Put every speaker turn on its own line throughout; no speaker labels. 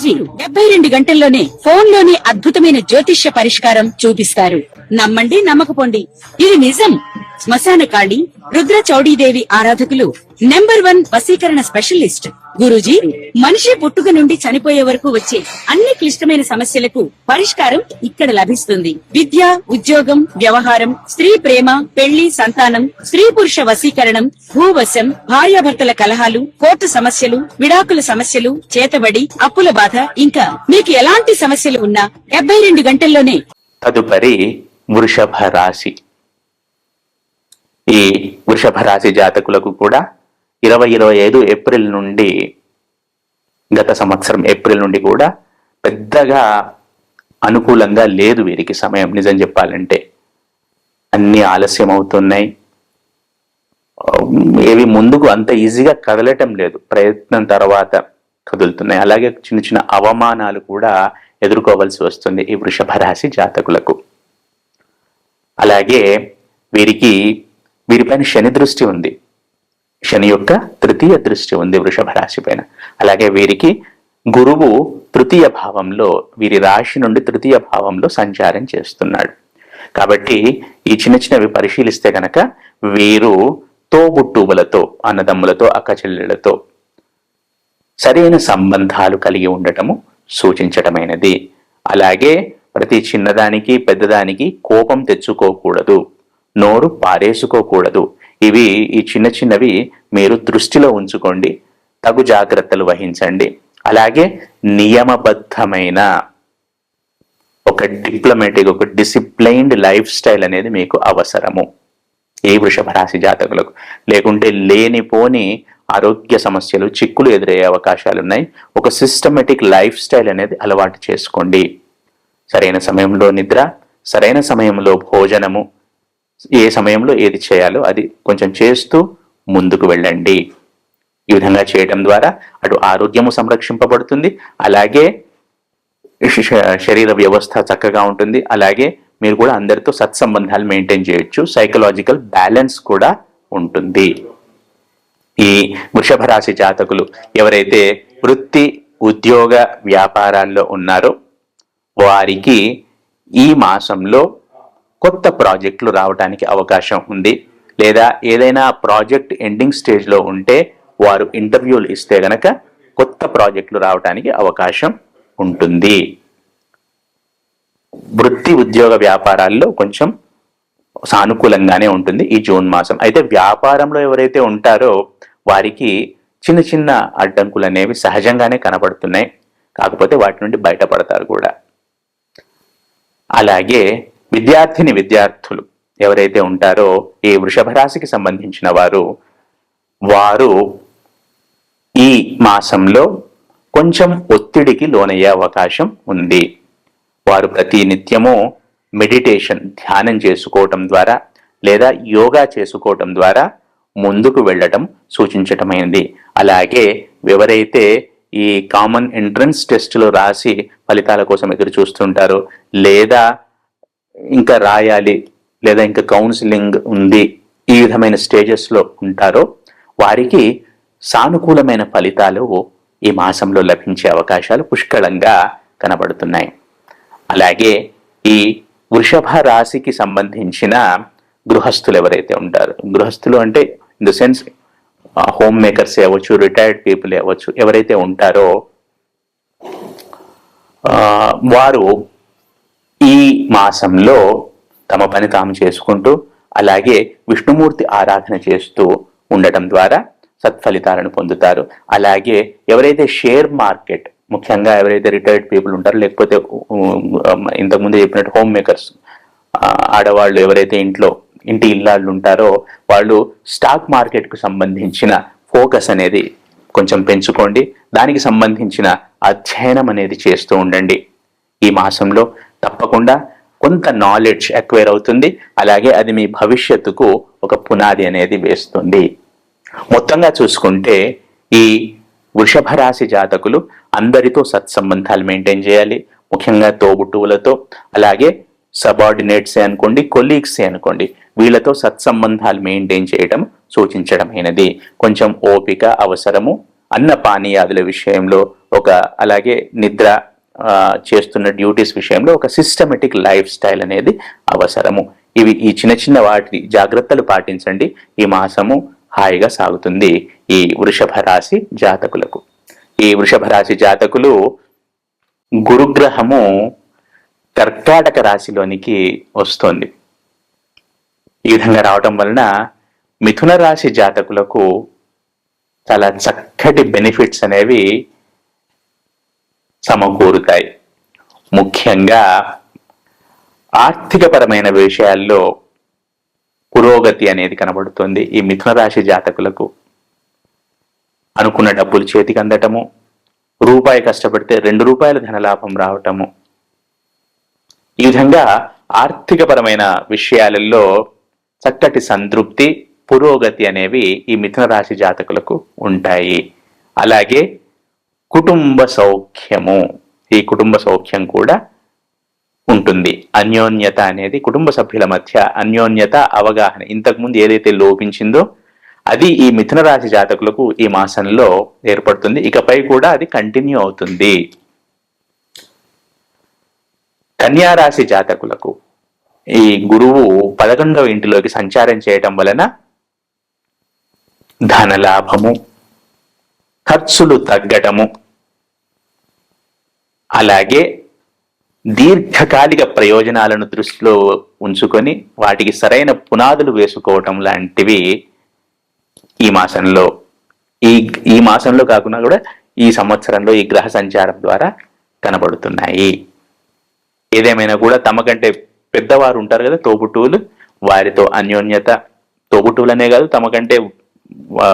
గురూజీ 72 గంటల్లోనే ఫోన్ లోనే అద్భుతమైన జ్యోతిష్య పరిష్కారం చూపిస్తారు. నమ్మండి, నమ్మకపోండి, ఇది నిజం. శ్మశాన కాళి రుద్ర చౌడీదేవి ఆరాధకులు నంబర్ 1 వశీకరణ స్పెషలిస్ట్ గురూజీ. మనిషి పుట్టుక నుండి చనిపోయే వరకు వచ్చే అన్ని క్లిష్టమైన సమస్యలకు పరిష్కారం ఇక్కడ లభిస్తుంది. విద్య, ఉద్యోగం, వ్యవహారం, స్త్రీ ప్రేమ, పెళ్లి, సంతానం, స్త్రీ పురుష వశీకరణం, భూవశం, భార్యాభర్తల కలహాలు, కోర్టు సమస్యలు, విడాకుల సమస్యలు, చేతబడి, అప్పుల బాధ, ఇంకా మీకు ఎలాంటి సమస్యలు ఉన్నా 72 గంటల్లోనే.
తదుపరి వృషభ రాశి. ఈ వృషభ రాశి జాతకులకు కూడా 2025 ఏప్రిల్ నుండి, గత సంవత్సరం ఏప్రిల్ నుండి కూడా పెద్దగా అనుకూలంగా లేదు వీరికి సమయం. నిజం చెప్పాలంటే అన్ని ఆలస్యం అవుతున్నాయి, ఏవి ముందుకు అంత ఈజీగా కదలటం లేదు, ప్రయత్నం తర్వాత కదులుతున్నాయి. అలాగే చిన్న చిన్న అవమానాలు కూడా ఎదుర్కోవాల్సి వస్తుంది ఈ వృషభ రాశి జాతకులకు. అలాగే వీరిపైన శని దృష్టి ఉంది, శని యొక్క 3వ దృష్టి ఉంది వృషభ రాశి పైన. అలాగే వీరికి గురువు 3వ భావంలో, వీరి రాశి నుండి 3వ భావంలో సంచారం చేస్తున్నాడు. కాబట్టి ఈ చిన్న చిన్నవి పరిశీలిస్తే గనక వీరు తోబుట్టువులతో, అన్నదమ్ములతో, అక్క చెల్లెళ్లతో సరైన సంబంధాలు కలిగి ఉండటము సూచించటమైనది. అలాగే ప్రతి చిన్నదానికి పెద్దదానికి కోపం తెచ్చుకోకూడదు, నోరు పారేసుకోకూడదు. ఇవి ఈ చిన్న చిన్నవి మీరు దృష్టిలో ఉంచుకోండి, తగు జాగ్రత్తలు వహించండి. అలాగే నియమబద్ధమైన ఒక డిప్లొమాటిక్, ఒక డిసిప్లైన్డ్ లైఫ్ స్టైల్ అనేది మీకు అవసరము ఈ వృషభ రాశి జాతకులకు. లేకుంటే లేనిపోని ఆరోగ్య సమస్యలు, చిక్కులు ఎదురయ్యే అవకాశాలు ఉన్నాయి. ఒక సిస్టమేటిక్ లైఫ్ స్టైల్ అనేది అలవాటు చేసుకోండి. సరైన సమయంలో నిద్ర, సరైన సమయంలో భోజనము, ఏ సమయంలో ఏది చేయాలో అది కొంచెం చేస్తూ ముందుకు వెళ్ళండి. ఈ విధంగా చేయడం ద్వారా అటు ఆరోగ్యము సంరక్షింపబడుతుంది, అలాగే శరీర వ్యవస్థ చక్కగా ఉంటుంది. అలాగే మీరు కూడా అందరితో సత్సంబంధాలు మెయింటైన్ చేయొచ్చు, సైకలాజికల్ బ్యాలెన్స్ కూడా ఉంటుంది. ఈ వృషభ రాశి జాతకులు ఎవరైతే వృత్తి, ఉద్యోగ, వ్యాపారాల్లో ఉన్నారో వారికి ఈ మాసంలో కొత్త ప్రాజెక్టులు రావడానికి అవకాశం ఉంది. లేదా ఏదైనా ప్రాజెక్ట్ ఎండింగ్ స్టేజ్లో ఉంటే వారు ఇంటర్వ్యూలు ఇస్తే గనక కొత్త ప్రాజెక్టులు రావడానికి అవకాశం ఉంటుంది. వృత్తి, ఉద్యోగ, వ్యాపారాల్లో కొంచెం సానుకూలంగానే ఉంటుంది ఈ జూన్ మాసం. అయితే వ్యాపారంలో ఎవరైతే ఉంటారో వారికి చిన్న చిన్న అడ్డంకులు అనేవి సహజంగానే కనబడుతున్నాయి, కాకపోతే వాటి నుండి బయటపడతారు కూడా. అలాగే విద్యార్థులు ఎవరైతే ఉంటారో ఈ వృషభ రాశికి సంబంధించిన వారు ఈ మాసంలో కొంచెం ఒత్తిడికి లోనయ్యే అవకాశం ఉంది. వారు ప్రతి నిత్యము మెడిటేషన్, ధ్యానం చేసుకోవటం ద్వారా లేదా యోగా చేసుకోవటం ద్వారా ముందుకు వెళ్ళటం సూచించటమైంది. అలాగే ఎవరైతే ఈ కామన్ ఎంట్రన్స్ టెస్టులు రాసి ఫలితాల కోసం ఎదురు చూస్తుంటారో, లేదా ఇంకా రాయాలి, లేదా ఇంకా కౌన్సిలింగ్ ఉంది, ఈ విధమైన స్టేజెస్లో ఉంటారో వారికి సానుకూలమైన ఫలితాలు ఈ మాసంలో లభించే అవకాశాలు పుష్కలంగా కనబడుతున్నాయి. అలాగే ఈ వృషభ రాశికి సంబంధించిన గృహస్థులు ఎవరైతే ఉంటారో, గృహస్థులు అంటే in the sense home makers అవ్వచ్చు, రిటైర్డ్ పీపుల్ అవ్వచ్చు, ఎవరైతే ఉంటారో వారు ఈ మాసంలో తమ పని తాము చేసుకుంటూ అలాగే విష్ణుమూర్తి ఆరాధన చేస్తూ ఉండటం ద్వారా సత్ఫలితాలను పొందుతారు. అలాగే ఎవరైతే షేర్ మార్కెట్, ముఖ్యంగా ఎవరైతే రిటైర్డ్ పీపుల్ ఉంటారో, లేకపోతే ఇంతకుముందు చెప్పినట్టు హోమ్ మేకర్స్, ఆడవాళ్ళు ఎవరైతే ఇంటి ఇల్లాళ్ళు ఉంటారో వాళ్ళు స్టాక్ మార్కెట్కు సంబంధించిన ఫోకస్ అనేది కొంచెం పెంచుకోండి. దానికి సంబంధించిన అధ్యయనం అనేది చేస్తూ ఉండండి. ఈ మాసంలో తప్పకుండా కొంత నాలెడ్జ్ ఎక్వైర్ అవుతుంది. అలాగే అది మీ భవిష్యత్తుకు ఒక పునాది అనేది వేస్తుంది. మొత్తంగా చూసుకుంటే ఈ వృషభ రాశి జాతకులు అందరితో సత్సంబంధాలు మెయింటైన్ చేయాలి. ముఖ్యంగా తోబుట్టువులతో, అలాగే సబార్డినేట్సే అనుకోండి, కొలీగ్సే అనుకోండి, వీళ్ళతో సత్సంబంధాలు మెయింటైన్ చేయడం సూచించడమైనది. కొంచెం ఓపిక అవసరము. అన్న పానీయాదుల విషయంలో అలాగే నిద్ర, చేస్తున్న డ్యూటీస్ విషయంలో ఒక సిస్టమేటిక్ లైఫ్ స్టైల్ అనేది అవసరము. ఈ చిన్న చిన్న వాటి జాగ్రత్తలు పాటించండి. ఈ మాసము హాయిగా సాగుతుంది ఈ వృషభ రాశి జాతకులకు. ఈ వృషభ రాశి జాతకులు గురుగ్రహము కర్కాటక రాశిలోనికి వస్తోంది. ఈ విధంగా రావటం వలన మిథున రాశి జాతకులకు చాలా చక్కటి బెనిఫిట్స్ అనేవి సమకూరుతాయి. ముఖ్యంగా ఆర్థికపరమైన విషయాల్లో పురోగతి అనేది కనబడుతుంది. ఈ మిథున రాశి జాతకులకు అనుకున్న డబ్బులు చేతికి అందటము, రూపాయి కష్టపడితే 2 రూపాయల ధనలాభం రావటము, ఈ విధంగా ఆర్థికపరమైన విషయాలలో చక్కటి సంతృప్తి, పురోగతి అనేవి ఈ మిథున రాశి జాతకులకు ఉంటాయి. అలాగే కుటుంబ సౌఖ్యము, ఈ కుటుంబ సౌఖ్యం కూడా ఉంటుంది. అన్యోన్యత అనేది కుటుంబ సభ్యుల మధ్య అన్యోన్యత, అవగాహన ఇంతకుముందు ఏదైతే లోపించిందో అది ఈ మిథున రాశి జాతకులకు ఈ మాసంలో ఏర్పడుతుంది. ఇకపై కూడా అది కంటిన్యూ అవుతుంది. కన్యా రాశి జాతకులకు ఈ గురువు 11వ ఇంటిలోకి సంచారం చేయటం వలన ధనలాభము, ఖర్చులు తగ్గటము, అలాగే దీర్ఘకాలిక ప్రయోజనాలను దృష్టిలో ఉంచుకొని వాటికి సరైన పునాదులు వేసుకోవటం లాంటివి ఈ మాసంలో ఈ మాసంలో కాకుండా కూడా ఈ సంవత్సరంలో ఈ గ్రహ సంచారం ద్వారా కనబడుతున్నాయి. ఏదేమైనా కూడా తమకంటే పెద్దవారు ఉంటారు కదా, తోబుట్టువులు, వారితో అన్యోన్యత, తోబుట్టువులనే కాదు తమకంటే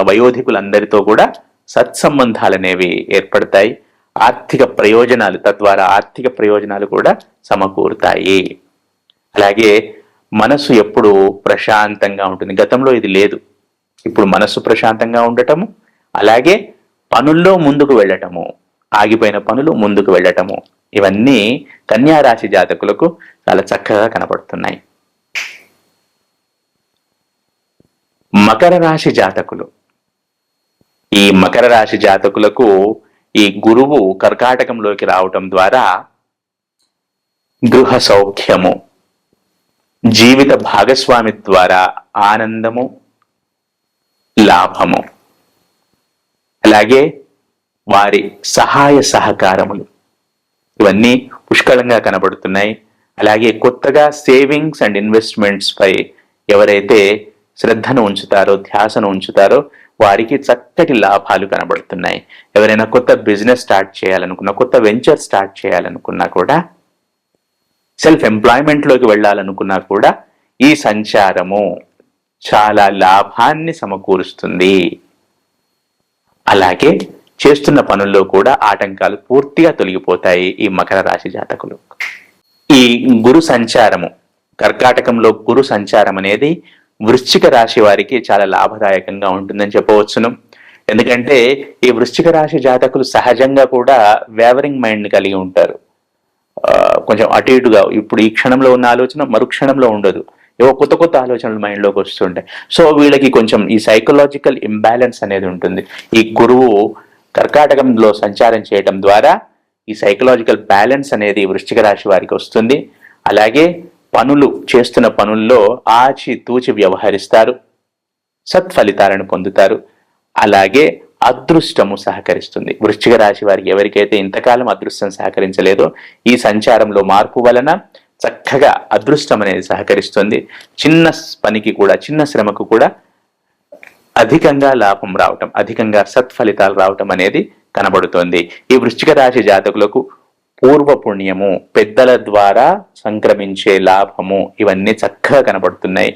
వయోధికులందరితో కూడా సత్సంబంధాలు అనేవి ఏర్పడతాయి. ఆర్థిక ప్రయోజనాలు, తద్వారా ఆర్థిక ప్రయోజనాలు కూడా సమకూరుతాయి. అలాగే మనసు ఎప్పుడు ప్రశాంతంగా ఉంటుంది. గతంలో ఇది లేదు, ఇప్పుడు మనస్సు ప్రశాంతంగా ఉండటము, అలాగే పనుల్లో ముందుకు వెళ్ళటము, ఆగిపోయిన పనులు ముందుకు వెళ్ళటము, ఇవన్నీ కన్యా రాశి జాతకులకు చాలా చక్కగా కనపడుతున్నాయి. మకర రాశి జాతకులు, ఈ మకర రాశి జాతకులకు ఈ గురువు కర్కాటకంలోకి రావటం ద్వారా గృహ సౌఖ్యము, జీవిత భాగస్వామి ద్వారా ఆనందము, లాభము, అలాగే వారి సహాయ సహకారములు, ఇవన్నీ పుష్కలంగా కనబడుతున్నాయి. అలాగే కొత్తగా సేవింగ్స్ అండ్ ఇన్వెస్ట్మెంట్స్ పై ఎవరైతే శ్రద్ధను ఉంచుతారో, ధ్యాసను ఉంచుతారో వారికి చక్కటి లాభాలు కనబడుతున్నాయి. ఎవరైనా కొత్త బిజినెస్ స్టార్ట్ చేయాలనుకున్నా, కొత్త వెంచర్ స్టార్ట్ చేయాలనుకున్నా కూడా, సెల్ఫ్ ఎంప్లాయ్మెంట్లోకి వెళ్ళాలనుకున్నా కూడా ఈ సంచారము చాలా లాభాన్ని సమకూరుస్తుంది. అలాగే చేస్తున్న పనుల్లో కూడా ఆటంకాలు పూర్తిగా తొలగిపోతాయి ఈ మకర రాశి జాతకులు. ఈ గురు సంచారము, కర్కాటకంలో గురు సంచారం అనేది వృశ్చిక రాశి వారికి చాలా లాభదాయకంగా ఉంటుందని చెప్పవచ్చును. ఎందుకంటే ఈ వృశ్చిక రాశి జాతకులు సహజంగా కూడా వేవరింగ్ మైండ్ కలిగి ఉంటారు. కొంచెం అటు ఇటుగా, ఇప్పుడు ఈ క్షణంలో ఉన్న ఆలోచన మరుక్షణంలో ఉండదు, ఏవో కొత్త కొత్త ఆలోచనలు మైండ్లోకి వస్తుంటాయి. సో వీళ్ళకి కొంచెం ఈ సైకలాజికల్ ఇంబ్యాలెన్స్ అనేది ఉంటుంది. ఈ గురువు కర్కాటకంలో సంచారం చేయటం ద్వారా ఈ సైకలాజికల్ బ్యాలెన్స్ అనేది వృశ్చిక రాశి వారికి వస్తుంది. అలాగే చేస్తున్న పనుల్లో ఆచి తూచి వ్యవహరిస్తారు, సత్ఫలితాలను పొందుతారు. అలాగే అదృష్టము సహకరిస్తుంది. వృశ్చిక రాశి వారికి ఎవరికైతే ఇంతకాలం అదృష్టం సహకరించలేదో ఈ సంచారంలో మార్పు వలన చక్కగా అదృష్టం అనేది సహకరిస్తుంది. చిన్న పనికి కూడా, చిన్న శ్రమకు కూడా అధికంగా లాభం రావటం, అధికంగా సత్ఫలితాలు రావటం అనేది కనబడుతోంది. ఈ వృశ్చిక రాశి జాతకులకు పూర్వ పుణ్యము, పెద్దల ద్వారా సంక్రమించే లాభము, ఇవన్నీ చక్కగా కనబడుతున్నాయి.